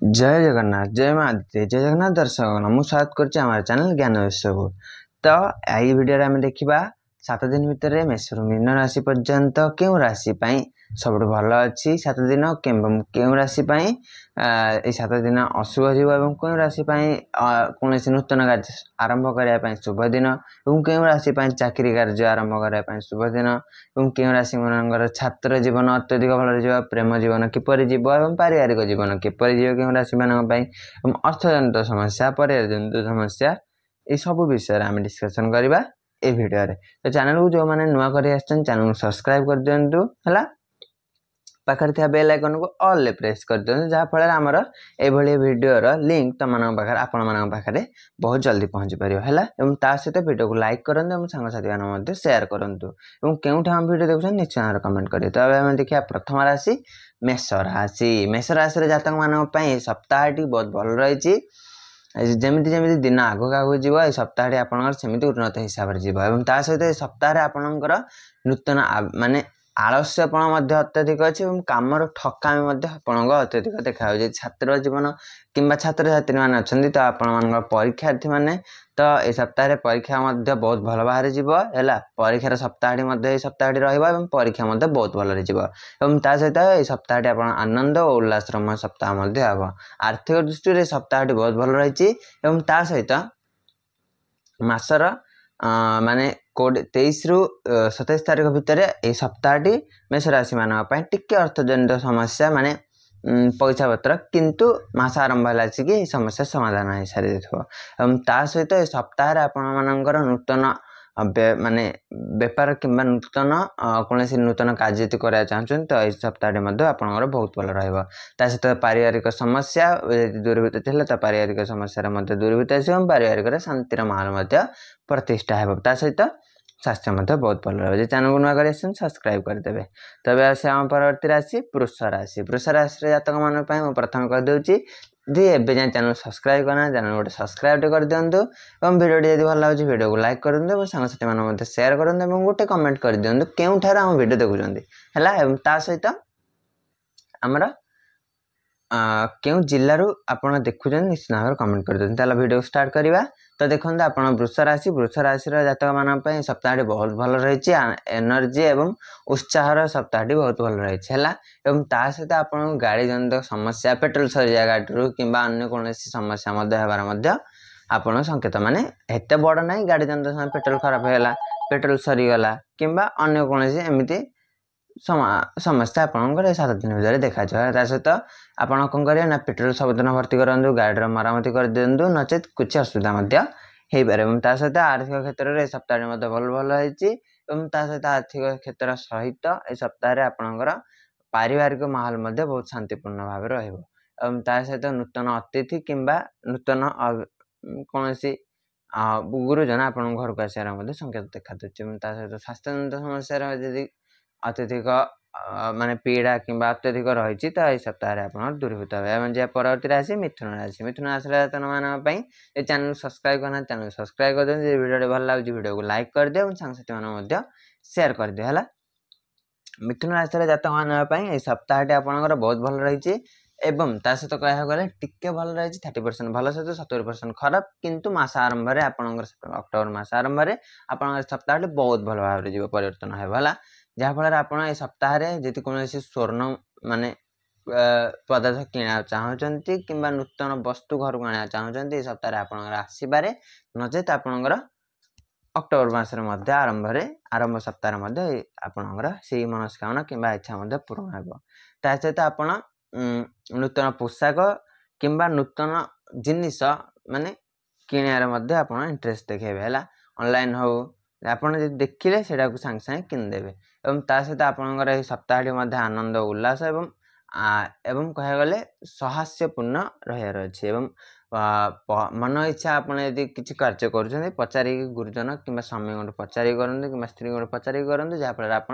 जय जगन्नाथ जय माँ आदित्य जय जगन्नाथ दर्शक मुझे स्वागत कर चैनल ज्ञान विषय को। तो यही वीडियो रे आम देखा 7 दिन भितर मेष मीन राशि पर्यंत क्यों राशि सब भल अच्छी 7 दिन क्यों राशि 7 दिन अशुभ जीव क्यों राशि कौन नूतन कार्य आरंभ करने शुभ दिन और क्यों राशि चाकरी कार्य आरंभ करने शुभ दिन और क्यों राशि मान छात्र जीवन अत्यधिक भल जीव प्रेम जीवन किपर जीव और पारिवारिक जीवन किपर जीव क्यों राशि मान अर्थजनित समस्या परिवार जनित समस्या ये सब विषय आम डिस्कसन करवा ए वीडियो रे। तो चैनल को जो मैंने नुआ कर चैनल को सब्सक्राइब कर दिंतु है पाखर थी बेल आइकन को ऑल प्रेस कर दिखाँ जहाँफल आमर ये भिडर लिंक तुम आपण पाखे बहुत जल्दी पहुँची पार है सहित वीडियो को लाइक करूँ सांगसाथी मैंने सेयार करूँ क्यों आम वीडियो देखुं निश्चय कमेंट करें। तो आम देखिए प्रथम राशि मेष राशि। मेष राशि जातक मान सप्ताहटी बहुत भल रही जमी जमी दिन आगक आगे जीव ये सप्ताह आपंकर सेमती उन्नत हिसाब से जीव और सहित सप्ताह आपंकर नूतन माने आलस्यपण अत्यधिक अच्छी और कमर ठकामी अत्यधिक देखा छात्र जीवन कि छात्र छात्री मैंने अच्छा तो आपण परीक्षार्थी मैंने तो ये सप्ताह परीक्षा बहुत भल भाव है परीक्षार सप्ताह सप्ताह रही परीक्षा बहुत भल सहित ये सप्ताह आप आनंद और उल्लासमय सप्ताह हम आर्थिक दृष्टि सप्ताह बहुत भल रही सहित मासर माने 23 रु 27 तारीख भितर ये सप्ताहटी मेष राशि मानी टिके अर्थजनित समस्या माने पैसा पत्र किंतु मास आरंभ है समस्या समाधान हो सारी सहित ये सप्ताह आपणकर नूतन माने बेपार कि नूतन कौन नूतन कार्य कराया चाहते तो इस सप्ताह आपंकर बहुत भल रहित पारिवारिक समस्या दूरीभूत थे तो पारिवारिक समस्या दूरीभूत आस पारिवारिक शांतिर माहौल प्रतिष्ठा है सहित स्वास्थ्य बहुत भल रही। चैनल को नुआ कर सब्सक्राइब करदे। तब आस आम परवर्ती राशि वृष राशि। वृष राशि जातक मान प्रथम करदे जी एवं जाए चैनल सब्सक्राइब करना चैनल गोटे सब्सक्राइब कर दिंतु और वीडियो जब भल लगे वीडियो को लाइक करूँ और सांगसाथी मैंने सेयार करूँ और गोटे कमेंट कर दिंतु क्योंठार आम वीडियो देखुं है सहित आमर क्यों जिलू आप देखुं निश्चित भाव कमेंट कर दिखाँ वीडियो स्टार्ट करवा। तो देखो आप वृष राशि जातक मान सप्ताह बहुत भल रही एनर्जी एवं उत्साहर सप्ताह बहुत भल रही है सहित आप गाड़ी जनित समस्या पेट्रोल सरी जाए गाड़ी कि अन्य कौन समस्या होबार आप संकेत माने एत बड़ ना गाड़ी जनित पेट्रोल खराब होगा पेट्रोल सरीगला कि अन्य कौन एमती समस्या आपंकर 7 दिन भितर देखा सहित आप कौन करेंगे ना पेट्रोल सबुदिन भर्ती करूँ गाड़ी मरामती कर दिंतु नचेत कुछ असुविधा हो पारे सहित आर्थिक क्षेत्र में सप्ताह भल भल होती सहित आर्थिक क्षेत्र सहित ए सप्ताह आपंकर पारिवारिक माहौल बहुत शांतिपूर्ण भाव रहित नूतन अतिथि कि नूतन कौन गुरुजन आप घर को आसार संकेत देखा सहित स्वास्थ्य समस्या यदि अत्यधिक माने पीड़ा कि अत्यधिक रही तो यह सप्ताह आप दूरीभूत है। परवर्ती राशि मिथुन राशि। मिथुन राशि मानी चैनल सब्सक्राइब करना चैनल सब्सक्राइब कर दिखाँ वीडियो भल लगे वीडियो को लाइक कर दियो और सांगसाथी मैंने सेयार कर दियो है। मिथुन राशि जातक मानी सप्ताह आपंकर बहुत भल रही एवं सहित कह गले टिके भल रही 30% भल सहित 70% खराब किंतु मास आरंभ में आपंकर अक्टोबर मास आरंभ में आप सप्ताह बहुत भल भाव में परिवर्तन है जहाँफल आप सप्ताह जी कौन स्वर्ण माने पदार्थ किणा चाहते कि नूतन वस्तु घर को आना चाहते सप्ताह आपंकर आसपे नचेत आपंकर अक्टोबर मास आरंभ सप्ताह आपंकर से मनस्कामना कि इच्छा पूर्ण हो सहित आप नूतन पोशाक कि नूतन जिनिस माने किणार आप इंटरेस्ट देखिए है ऑनलाइन हो आपड़ देखिले से सांगे सांगे किनदेवे और सहित आपंकर सप्ताह आनंद उल्लास एवं कह गले सहास्यपूर्ण रहार अच्छे मन इच्छा आप किसी कार्य कर पचारि गुरुजन कि स्वामी को पचारि करूँ कि स्त्री को पचारि करूँ जहाँफल आप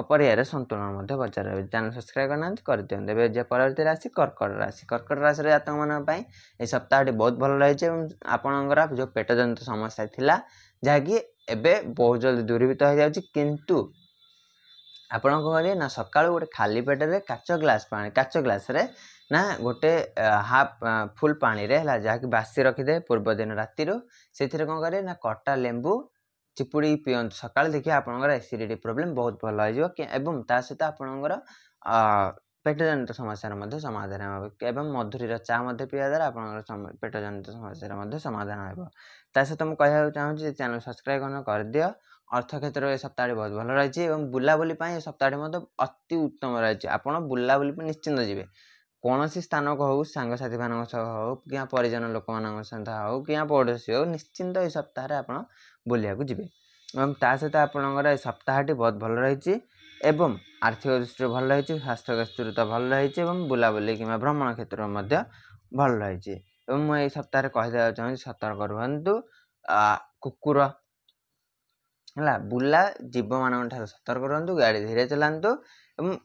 परिवार संतुलन बचार रहे। चैनल सब्सक्राइब करना कर दिखाँ। परवर्ती राशि कर्कट राशि। कर्कट राशि जातक मान सप्ताह बहुत भल रही आपंकर जो पेट जनित समस्या थिला जहाँकि एवं बहुत जल्दी दूरीभूत हो जाए किंतु आपण कौन करेंगे ना सकाळु गोटे खाली पेट रे काच ग्लास ना गोटे हाफ फुल पानी रे है जहाँकि बासी रखिदे पूर्व दिन राति से कौन करें ना कटा लेंबू चिपुड़ी पिंतु सकाल देखिए आपंकर एसिडिटी प्रोब्लेम बहुत भल हो ता सहित आपंकर पेट जनित समस्या समाधान एवं मधुरी चा पीवा द्वारा आप पेट जनित समस्या समाधान हो सहित मुझे कहना चाहिए चैनल सब्सक्राइब कर दियो अर्थ क्षेत्र में सप्ताह बहुत भल रही बुलाबुली सप्ताह अति उत्तम रही आप बुलाबुली निश्चिंत जी कौन स्थान को हो सांगसाथी मान हो कि परिजन लोक मान सहित हो कि पड़ोशी हो निश्चिंत ये सप्ताह आप बुलिया जी ता सहित आपंकर सप्ताहटी बहुत भल रही एवं आर्थिक दृष्टि भल रही स्वास्थ्य दृष्टि तो भल रही बुलाबुली कि भ्रमण क्षेत्र में भल रही मुझे सप्ताह कहीदेवा चाहिए सतर्क रुहतु कुकुर है बुला जीव मान सतर्क रुहतु गाड़ी धीरे चलातु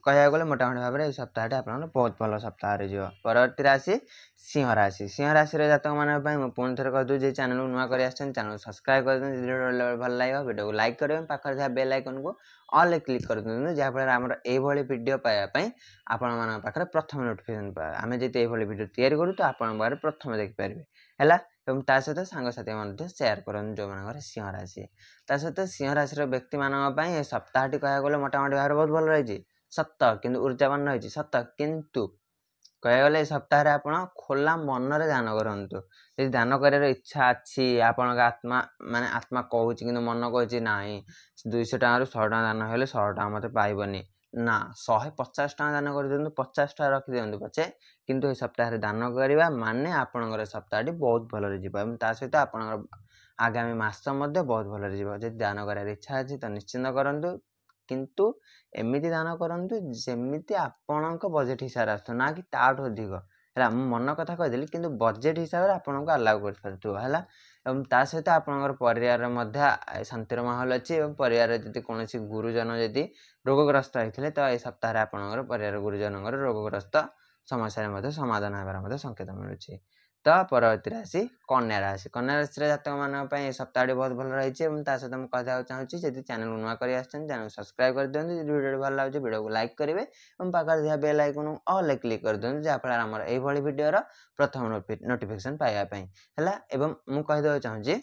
कह गले मोटामोटी भाव में सप्ताहटी आप बहुत भल सप्ताह परवर्ती राशि सिंह राशि जातक मान पुणी थे कहूँ चैनल को नुआ कर चैनल सब्सक्राइब कर वीडियो भल लगे वीडियो को लाइक करेंगे पाखे बेल आइकन को ऑल क्लिक कर दिखाँ जहाँफल आमर ये वीडियो पाइबापी आपण पाखे प्रथम नोटिफिकेशन आम जी वीडियो तैयारी करूँ तो आप प्रथम देखिपारे है ता सहित सांगसाथी सेयार करूँ जो मान सिंह राशि सहित सिंह राशि व्यक्ति मान सप्ताहटी कह गले मोटामोटी भाव बहुत भल रही सत किंतु ऊर्जावान रही सत किंतु कह गले सप्ताह आप खोला मन दान करूँ यदि दान कर इच्छा अच्छी आपण आत्मा माने आत्मा कहूँ कि मन कहूँ ना 200 टकर 100 टका दान हेल्ले 100 टका मत पाइबनी ना 150 टका दान कर दिखाँ 50 टका रखी दिखाँ पचे किंतु ये सप्ताह दान करवा माने आपणकर सप्ताहटी बहुत भल सहित आप आगामी मास बहुत भल जी दान कर इच्छा अच्छी तो निश्चिंत करूँ किंतु एमिति दान करूँ जमी आपण बजेट हिसाब से ना कि ताठू अधिक है मन कथा कहीदेली कि बजेट हिसाब से आपको अलाउ कर ता सहित आपंकर परिवार शांतिर माहौल अच्छी परिवार जब कौन गुरुजन जदि रोगग्रस्त होते तो ये सप्ताह आपंकर परिवार गुरुजन रोगग्रस्त समस्या समाधान होबार संकेत मिलूँ तो परवर्ती राशि कन्या राशि जातक मान सप्ताह बहुत भल रही सहित मुझे कहना चाहिए जब चैनल को नुआ कर चैनल सब्सक्राइब कर दिखाँ वीडियो भल लगे वीडियो को लाइक करेंगे और पाखे बेल आइकन ऑल क्लिक कर दिखाँ जहाँफल आमर यही वीडियो प्रथम नोटिफिकेशन पाइबापी है मुझे कहीदेवा चाहिए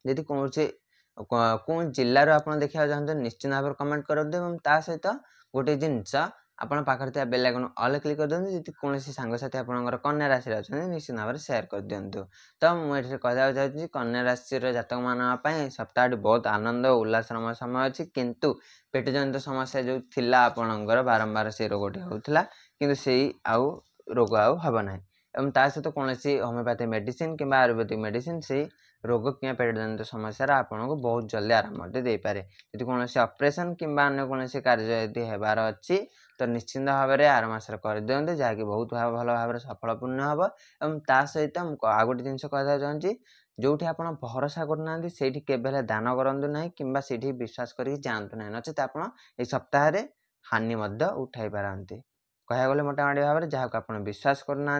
यदि कौन जिलार आप देखा चाहते निश्चित भाव कमेंट करूँ ता सहित गोटे जिनस आपण पाखे बेल आइकन ऑल क्लिक कर दिखाँ यदि कौन सांगसाथी आपंकर कन्या राशि अच्छा निश्चित भाव में सेयार कर दिंतु तो मुझे कहना चाहिए कन्या राशि जातक मान सप्ताह बहुत आनंद उल्लासमय समय अच्छी किंतु पेट जनित समस्या जो थिला आपणकर बारंबार से रोगटी होता कि से आउ रोग आउ हम ना ता सहित कौन होमियोपैथी मेडिसिन कि आयुर्वेदिक मेडिसिन से रोग कि पेट जनित समस्या आपको बहुत जल्दी आराम दे पारे यदि कौन ऑपरेशन कि अन्य कौन कार्य यदि होबार अच्छी तो निश्चिंत भाव में आर मस कर दिखाँ जहाँकि बहुत भल भाव में सफलपूर्ण हम और ता सहित आ गए जिन कहना चाहिए जो आप भरोसा करना से दान करूँ ना कि विश्वास कर जातु ना नचेत आप सप्ताह हानि उठाई पारती कह गले मोटामोटी भाव में जहाँ को आप विश्वास करना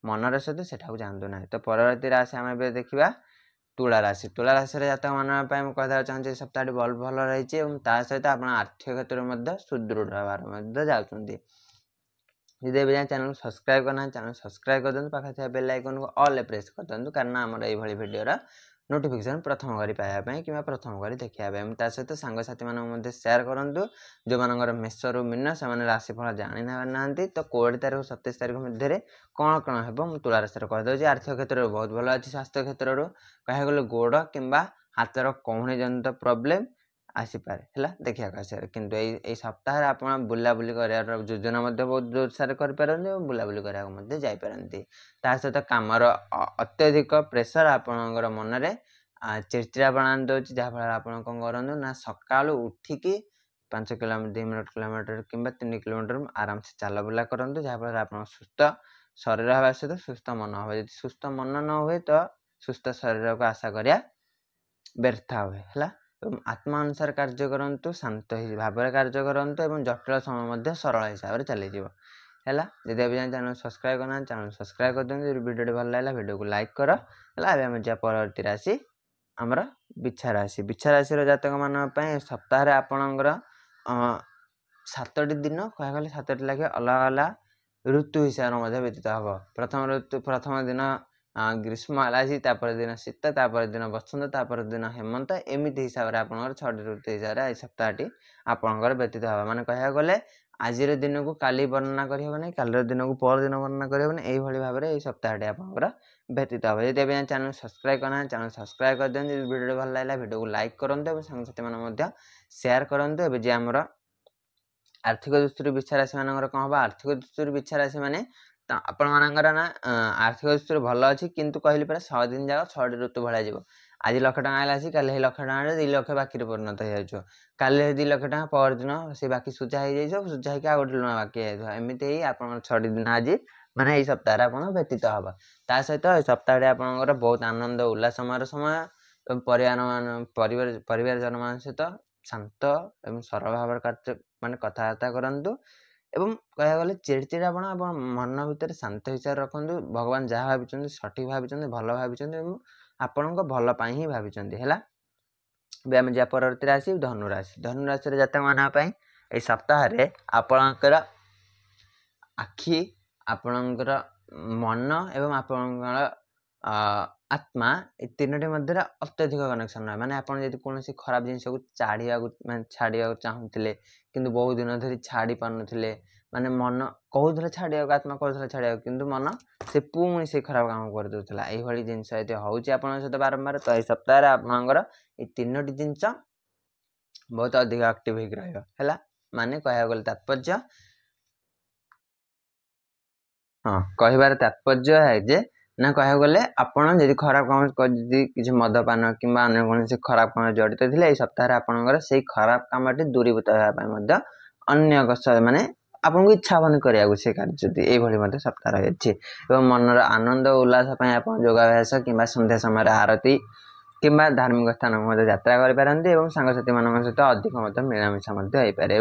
मनर सहित सेठा जातु ना तो परवर्ती राशि आम देखा तुला राशि जातक मान कहना चाहिए सप्ताह बहुत भल रही सहित आप आर्थिक क्षेत्र में सुदृढ़ होबार जाऊँगी यदि भी चैनल सब्सक्राइब करना चैनल सब्सक्राइब कर दिखाँ पाखे बेल आइकन को ऑल प्रेस कर दिखाँ कारण आमर ये वीडियो नोटिफिकेशन प्रथम करी पाइबापी कि प्रथम करी देखा सहित सांगसाथी मान सेयार करूँ जो मान मेष रु मीन से राशिफल जानी ना तो 20 तारीख 27 तारीख मध्य कौन कौन हम तुला राशि कहीदे आर्थिक क्षेत्र में बहुत भल अच्छी स्वास्थ्य क्षेत्र कह गले गोड़ कि हाथर कौणी जनित प्रोब्लेम आसीपारे है देखा आसार किंतु ये सप्ताह आप बुलाबुली कर योजना बहुत जोरसार कर बुलाबुली कराया जापारती सहित कमर अत्यधिक प्रेसर आपणकर मन में चिड़चिड़ापण आनी दूसरी जहाँफल आप कौन करूँ ना सका उठिकी 5 किलोमीटर 2 मिनट किलोमीटर कि 3 किलोमीटर आराम से चल बुला करूँ जहाँफल आप सुस्थ शरीर हवा सहित सुस्थ मन हम यदि सुस्थ मन न हुए तो सुस्थ शरीर को आशा करिया व्यर्था हुए है आत्मा अनुसार कार्य करूँ शांत भाव में कार्य करूँ जटिल समय सरल हिसाब से चलीज है जब भी चैनल सब्सक्राइब करना चैनल सब्सक्राइब कर दिखाँ वीडियो भल लगा वीडियो को लाइक कर है परवर्ती राशि आमर बिछा राशि जातक मान सप्ताह आपणकर 7टी दिन कह गले 7टी लगे अलग अलग ऋतु हिसाब से व्यतीत हम। प्रथम दिन ग्रीष्म आलासी तापर दिन शीत तापर दिन बसंत तापर दिन हेमंत एमती हिसाब से आप 6टी ऋतु हिसाब से सप्ताहटी आपंकर व्यतीत हम। माने कह गले आज दिन को काली वर्णना करहबनी, काली दिन को पर दिन वर्णना करहबनी, यही भाव में सप्ताहटी आपंकर व्यतीत हम। जब आप चैनल सब्सक्राइब करना चैनल सब्सक्राइब कर दिखाँ। वीडियो भल लगा वीडियो को लाइक करूँ, सांगसाथी मैंने शेयर करूँ। एवं जे आमर आर्थिक दृष्टि बिछा राशि मान कौन हम, आर्थिक दृष्टि बिछा राशि माने आपण मानकर ना आर्थिक दृष्टि भल अच्छी किंतु कहली पे 6 दिन जाक 6टी ऋतु भलिया जीव। आज लाख टका आसी काली 1 लाख टका 2 लाख बाकी परिणत हो जाए, काली 2 लाख टका पर दिन से बाकी सुझा हो जाए, सुझा होकर आ गोटे बाकी एमती ही आप 6टी दिन आज माने यही सप्ताह आप व्यतीत हम। ता सहित सप्ताह आपंकर बहुत आनंद उल्लासमय समय परिवार जन मान सहित शांत एवं सरल भाव माने कथबार्ता करंतु एवं कह गले चिड़चिड़ापण आप मन भितर शांत हिसाब रखु। भगवान जहाँ भाई सठिक भाई भल भाई आपण भल ही भाई है। आम जा परवर्ती राशि धनुराशि। धनुराशि जातक मान सप्ताह आपणकर आखि आपणकर मन एवं आपणकर आत्मा ये 3टी मध्य अत्यधिक कनेक्शन रहा। माने आपन यदि कौन खराब जिनस को छाड़ा चाहूले किंतु बहुत दिन धरी छाड़ी पार नुले, माने मन कहूले छाड़ा आत्मा कहूला छाड़ा किंतु मन से पुणी से खराब काम कर दूसरा, यही जिनस ये हूँ सहित बारंबार। तो यह सप्ताह आपंकर ये 3टी जिनस बहुत अधिक एक्टिव होगा। माने कह गले तात्पर्य हाँ कहबार तात्पर्य है जे ना कह गले आपड़ जब खराब काम किसी मदपान कि कौन खराब काम जड़ित थे ये सप्ताह आपंकर से खराब कामटी दूरीभूत होगापी अन्य माने आपको इच्छा हबनी करा से कार्य ये सप्ताह रही। मनर आनंद उल्लास आप योगाभ्यास कि संध्या समय आरती कि धार्मिक स्थान को यात्रा करपारती और सांगसाथी मान सहित अधिक मिलामिशा हो पारे।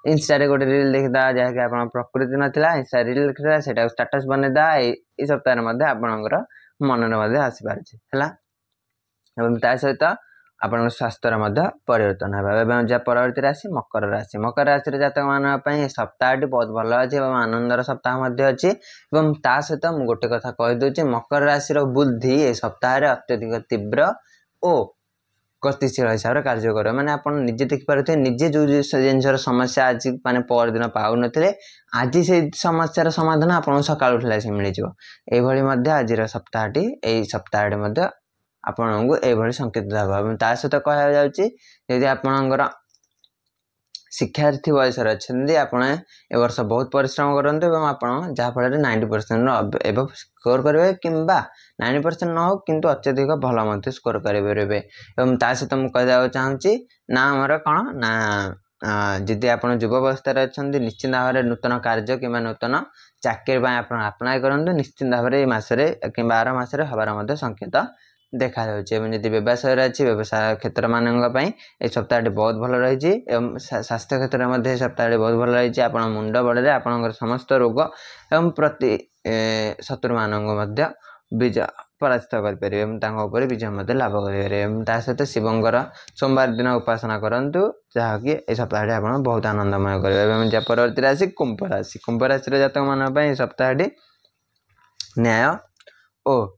इंस्टा गोटे रील देखीदा जहाँकि आप प्रकृति नाला इंस्टा रील देखीदा से स्टाटस बनईदा ये सप्ताह आपणकर मन आसीपारे है। सहित आप स्वास्थ्य परिवर्तन है। जहाँ परवर्ती राशि मकर राशि। मकर राशि जातक मान सप्ताहटी बहुत भल अच्छे और आनंदर सप्ताह अच्छी। ता सहित मुझे गोटे कथा कहीदे मकर राशि बुद्धि ये सप्ताह अत्यधिक तीव्र और गतिशील हिसाब से कार्य कर। मैंने आप निजे देखिपे निजे जो जिनसर समस्या आज माने पर दिन पाऊन आज से समस्यार समाधान आपको सका उठला से मिल जाए। आज सप्ताहटी यही सप्ताह आपन को यह संकेत देव। ता सहित कह जाऊँगी आपणकर शिक्षार्थी बयस अच्छे आप वर्ष बहुत परिश्रम करूँ आप जहाँफल 90% एवं स्कोर करेंगे कि 90% न हो किंतु अत्यधिक भल स्कोर करेंगे। ता सहित मुझे कहना चाहूँगी ना आमर कौन ना जदि आप युवावस्था अच्छा निश्चित भाव में नूतन कार्य कि नूतन चाकरी आप अप्लाई करूँ निश्चित भाव में मसरे कि 12 मसरे हबार संकेत देखा जब व्यवसाय अच्छी व्यवसाय क्षेत्र मानी सप्ताहटी बहुत भल रही। स्वास्थ्य क्षेत्र में सप्ताह बहुत भल रही। आप मुंड बड़े आपंकर समस्त रोग एवं प्रति शत्रु मान विजय पराजित कर विजय लाभ कर। सहित शिवंकर सोमवार दिन उपासना करूँ जहाँकि ये सप्ताहटी आप बहुत आनंदमय करेंगे। परवर्ती राशि कुंभ राशि। कुंभ राशि जातक मान सप्ताहटी न्याय और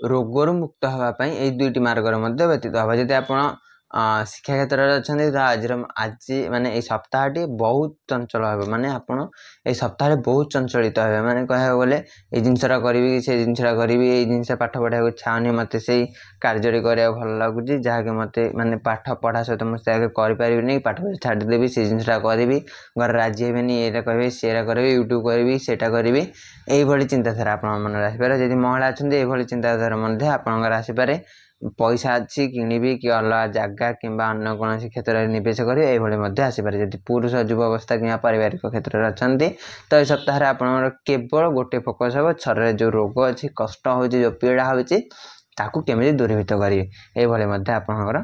रोगर मुक्त होगापी यही 2टी मार्गर व्यतीत हम। जब आप शिक्षा क्षेत्र में अच्छा आज माने ये सप्ताहटी बहुत चंचल हे माने आपड़ ये सप्ताह बहुत चंचलित हे। माने कह गले ये जिनसा करी से जिनसा करी ये जिनस पाठ पढ़ा इच्छा होनी मत से कार्य करा भल लगुच जहाँकि मत माने पाठ पढ़ा सहित मुझे करें पाठ छाड़देवी से जिनसा करी घर राजी हेनी ये कहे सी करी यूट्यूब करी से करी यही चिंताधारा आप मन आसपे। जब महिला अच्छा ये चिंताधारा आपंकर आसपे पैसा अच्छी किणवी कि अलग जगह कि अन्य कौन क्षेत्र में निवेश करेंगे यही आसपे। जब पुरुष युवावस्था कि पारिवारिक क्षेत्र में अच्छा तो यह सप्ताह आप केवल गोटे फोकस हे शरीर जो रोग अच्छी कष्ट हो जो पीड़ा होमी दूरीभूत करेंगे यही आपंकर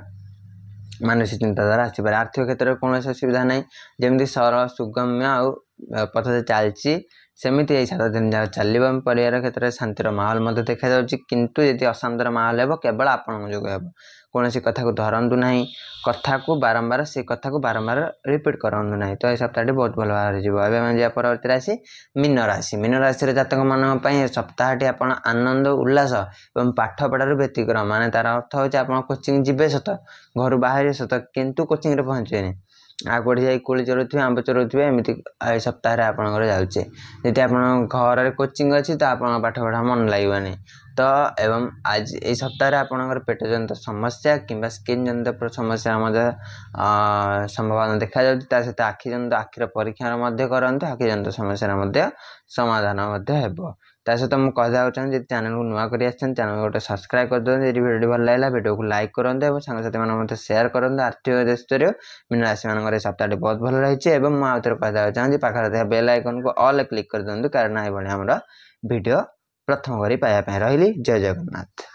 मानसिक चिंताधारा आसपे। आर्थिक क्षेत्र में कौन असुविधा ना जमी सरल सुगम्य और पथ चलती सेमती यही 7 दिन जहाँ चलो। परिवार क्षेत्र में शांतिर माहौल देखा किंतु यदि अशांतर माहौल हो केवल आपण जो कौन सी कथा को धरतु ना कथा को बारंबार से कथा को बारंबार रिपीट करूँ ना। तो यह सप्ताह बहुत भल भाव जी परवर्ती राशि मीन राशि। मीन राशि जातक मान सप्ताहटी आप आनंद उल्लास और पाठ पढ़ार व्यतिक्रम माने तार अर्थ हो कोचिंग जीवे सत घर बाहर सत किंतु कोचिंग पहुँचे आ कौटे जा कोली चलुवे आंब चलुवे एमती सप्ताह आपंकर जाऊे जी आप घर कोचिंग अच्छी तो आप पाठ पढ़ा मन लगे तो एवं आज ये सप्ताह आपंकर पेट जनित समस्या कि स्किन जनित समस्या संभावना देखा जाता सहित आखि जनित आखिर परीक्षा करते आखि जनित समस्या समाधान सहित मुझे कहना चाहिए चैनल को नुआ कर चैनल गोटे सब्सक्राइब कर दिखाँ यदि वीडियो भल लगा वीडियो को लाइक करते और सांगसाथी मैंने शेयर करते। आर्थिक दृष्टि मीन राशि मान सप्ताह बहुत भल रही है। मुझे आउ थे कहना चाहिए पाखे बेल आइकन को ऑल क्लिक कर दिखाँ कारण ये आम वीडियो प्रथम करी पाया रही। जय जगन्नाथ।